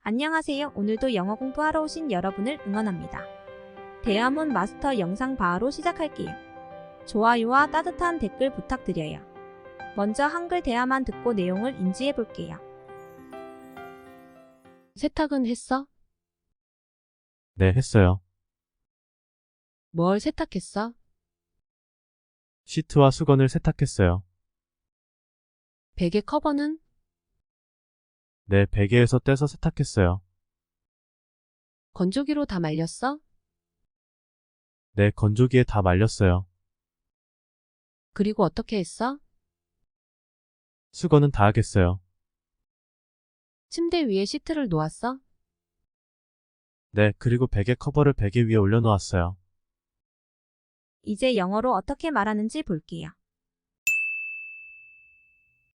안녕하세요. 오늘도 영어 공부하러 오신 여러분을 응원합니다. 대화문 마스터 영상 바로 시작할게요. 좋아요와 따뜻한 댓글 부탁드려요. 먼저 한글 대화만 듣고 내용을 인지해 볼게요. 세탁은 했어? 네, 했어요. 뭘 세탁했어? 시트와 수건을 세탁했어요. 베개 커버는? 네, 베개에서 떼서 세탁했어요. 건조기로 다 말렸어? 네, 건조기에 다 말렸어요. 그리고 어떻게 했어? 수건은 다 하겠어요. 침대 위에 시트를 놓았어? 네, 그리고 베개 커버를 베개 위에 올려놓았어요. 이제 영어로 어떻게 말하는지 볼게요.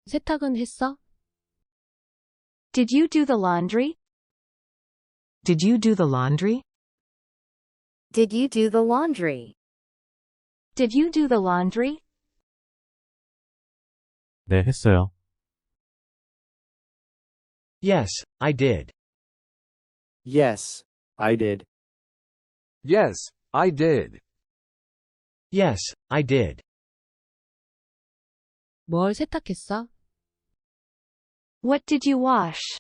세탁은 했어? Did you do the laundry? Did you do the laundry? Did you do the laundry? Did you do the laundry? 네, 했어요. Yes, I did. Yes, I did. Yes, I did. Yes, I did. 뭘 세탁했어? What did you wash?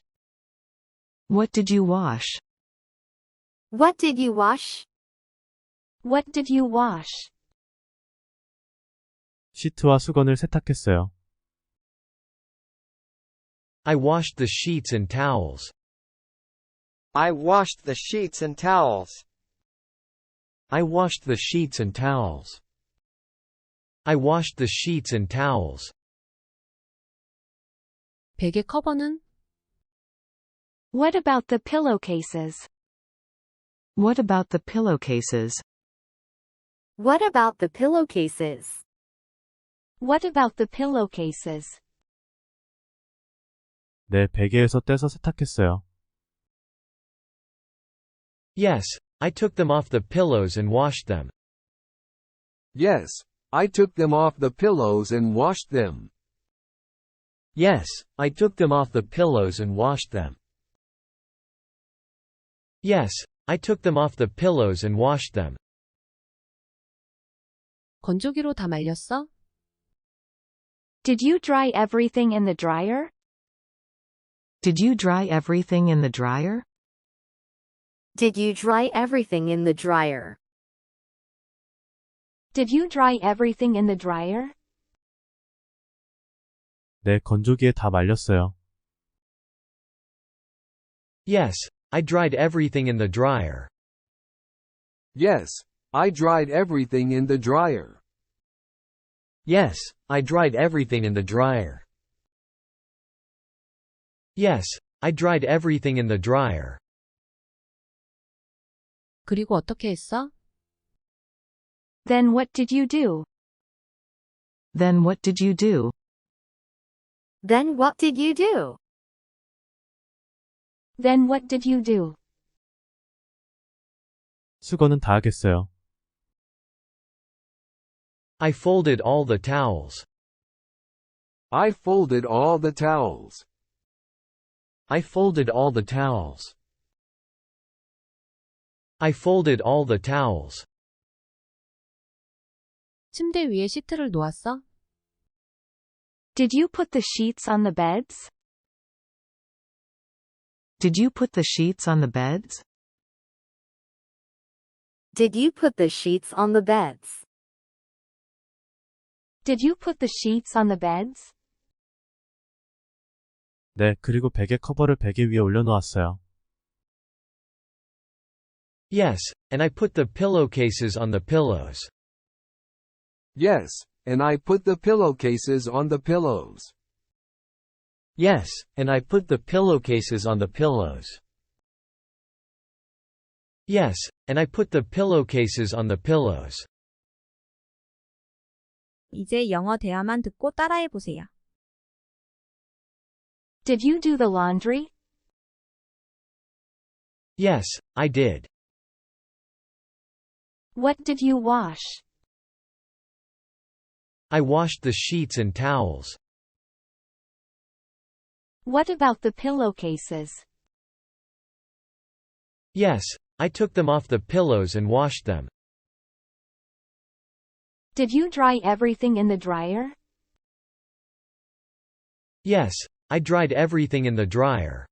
What did you wash? What did you wash? What did you wash? 시트와 수건을 세탁했어요. I washed the sheets and towels. I washed the sheets and towels. I washed the sheets and towels. I washed the sheets and towels. 베개 커버는? What about the pillowcases? What about the pillowcases? What about the pillowcases? What about the pillowcases? 네, 베개에서 떼서 세탁했어요. Yes, I took them off the pillows and washed them. Yes, I took them off the pillows and washed them. Yes, I took them off the pillows and washed them. Yes, I took them off the pillows and washed them. 건조기로 다 말렸어? Did you dry everything in the dryer? Did you dry everything in the dryer? Did you dry everything in the dryer? Did you dry everything in the dryer? 네, 건조기에 다 말렸어요. Yes, I dried everything in the dryer. Yes, I dried everything in the dryer. Yes, I dried everything in the dryer. Yes, I dried everything in the dryer. 그리고 어떻게 했어? Then what did you do? Then what did you do? Then what did you do? Then what did you do? 수건은 다 하겠어요. I folded all the towels. I folded all the towels. I folded all the towels. I folded all the towels. 침대 위에 시트를 놓았어? Did you put the sheets on the beds? Did you put the sheets on the beds? Did you put the sheets on the beds? Did you put the sheets on the beds? 네, 그리고 베개 커버를 베개 위에 올려놓았어요. Yes, and I put the pillowcases on the pillows. Yes, and I put the pillowcases on the pillows. Yes, and I put the pillowcases on the pillows. Yes, and I put the pillowcases on the pillows. 이제 영어 대화만 듣고 따라해 보세요. Did you do the laundry? Yes, I did. What did you wash? I washed the sheets and towels. What about the pillowcases? Yes, I took them off the pillows and washed them. Did you dry everything in the dryer? Yes, I dried everything in the dryer.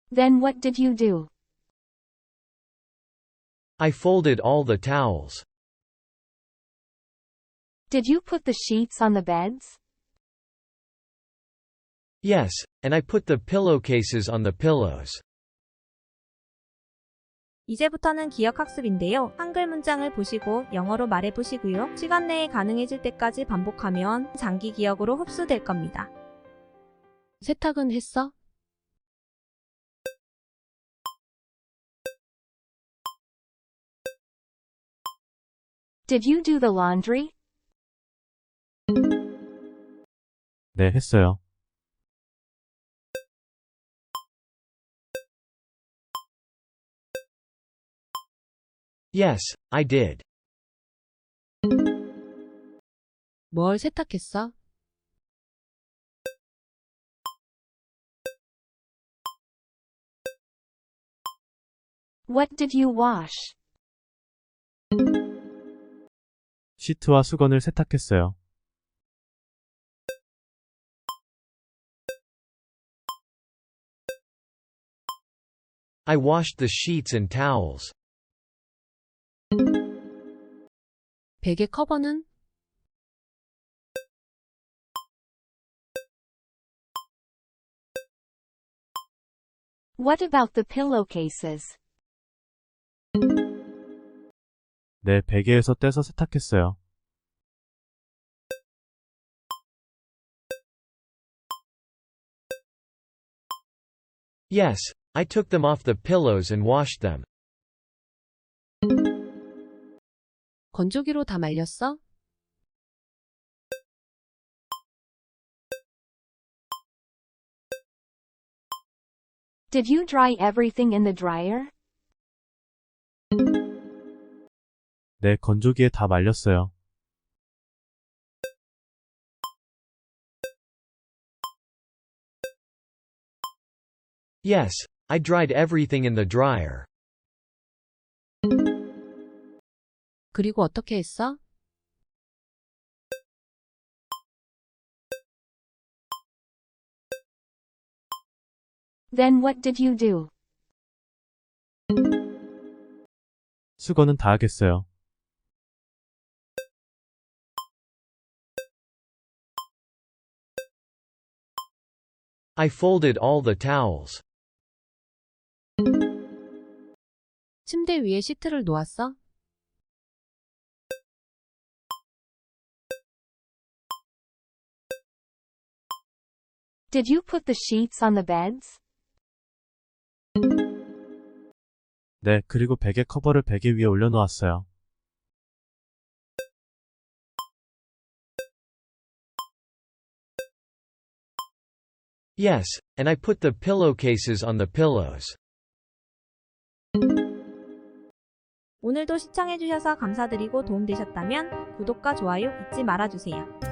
Then what did you do? I folded all the towels. Did you put the sheets on the beds? Yes, and I put the pillowcases on the pillows. 이제부터는 기억학습인데요. 한글 문장을 보시고 영어로 말해보시고요. 시간 내에 가능해질 때까지 반복하면 장기 기억으로 흡수될 겁니다. 세탁은 했어? Did you do the laundry? 네, 했어요. Yes, I did. 뭘 세탁했어? What did you wash? 시트와 수건을 세탁했어요. I washed the sheets and towels. 베개 커버는? What about the pillowcases? 네, 베개에서 떼서 세탁했어요. Yes, I took them off the pillows and washed them. 건조기로 다 말렸어? Did you dry everything in the dryer? 네, 건조기에 다 말렸어요. Yes, I dried everything in the dryer. 그리고 어떻게 했어? Then what did you do? 수건은 다 하겠어요. I folded all the towels. 침대 위에 시트를 놓았어? Did you put the sheets on the beds? 네, 그리고 베개 커버를 베개 위에 올려놓았어요. Yes, and I put the pillowcases on the pillows. 오늘도 시청해주셔서 감사드리고 도움되셨다면 구독과 좋아요 잊지 말아주세요.